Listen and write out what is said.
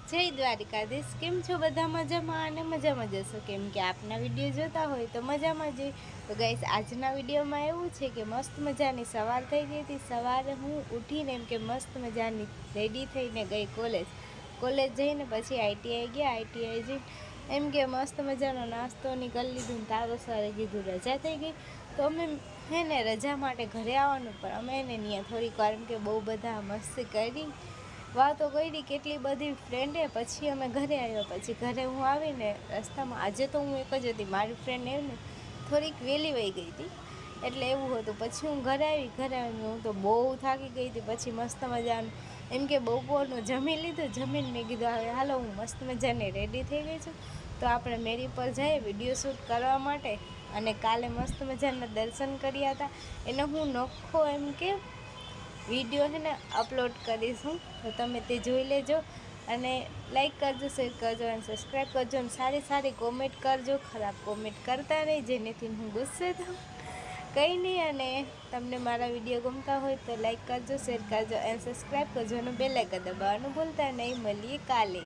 જય દ્વારિકાધીશ, કેમ છો બધા? મજામાં અને મજામાં જશો, કેમ કે આપના વિડીયો જોતા હોય તો મજામાં જ. તો ગાઈસ, આજના વિડીયોમાં એવું છે કે મસ્ત મજાની સવાર થઈ ગઈ હતી. સવારે હું ઉઠીને એમ કે મસ્ત મજાની રેડી થઈને ગઈ કોલેજ જઈને પછી આઈટીઆઈ ગયા. આઈટીઆઈ જઈને એમ કે મસ્ત મજાનો નાસ્તો કરી લીધું ને તારો સરે કીધું રજા થઈ ગઈ તો અમે હે ને રજા માટે ઘરે આવવાનું, પણ અમે એને ત્યાં થોડીક વાર એમ કે બહુ બધા મસ્તી કરી, વાતો કરી કેટલી બધી ફ્રેન્ડે. પછી અમે ઘરે આવ્યા. પછી ઘરે હું આવીને રસ્તામાં આજે તો હું એક જ હતી, મારી ફ્રેન્ડ એમને થોડીક વહેલી વહી ગઈ હતી એટલે એવું હતું. પછી હું ઘરે આવીને હું તો બહુ થાકી ગઈ હતી. પછી મસ્ત મજાનું એમ કે બપોરનું જમી લીધું. જમીને મેં કીધું હવે હાલો હું મસ્ત મજાની રેડી થઈ ગઈ છું તો આપણે મેરી પર જઈએ વિડીયો શૂટ કરવા માટે. અને કાલે મસ્ત મજાના દર્શન કર્યા હતા, એને હું નોખો એમ કે વિડીયો છે ને અપલોડ કરીશું, તો તમે તે જોઈ લેજો. અને લાઈક કરજો, શેર કરજો અને સબસ્ક્રાઈબ કરજો. અને સારી સારી કોમેન્ટ કરજો, ખરાબ કોમેન્ટ કરતા નહીં જેનેથી હું ગુસ્સે થાઉં. કંઈ નહીં. અને તમને મારા વિડીયો ગમતા હોય તો લાઈક કરજો, શેર કરજો અને સબસ્ક્રાઈબ કરજો અને બેલ આઇકન દબાવવાનું ભૂલતા નહીં. મળીએ કાલે.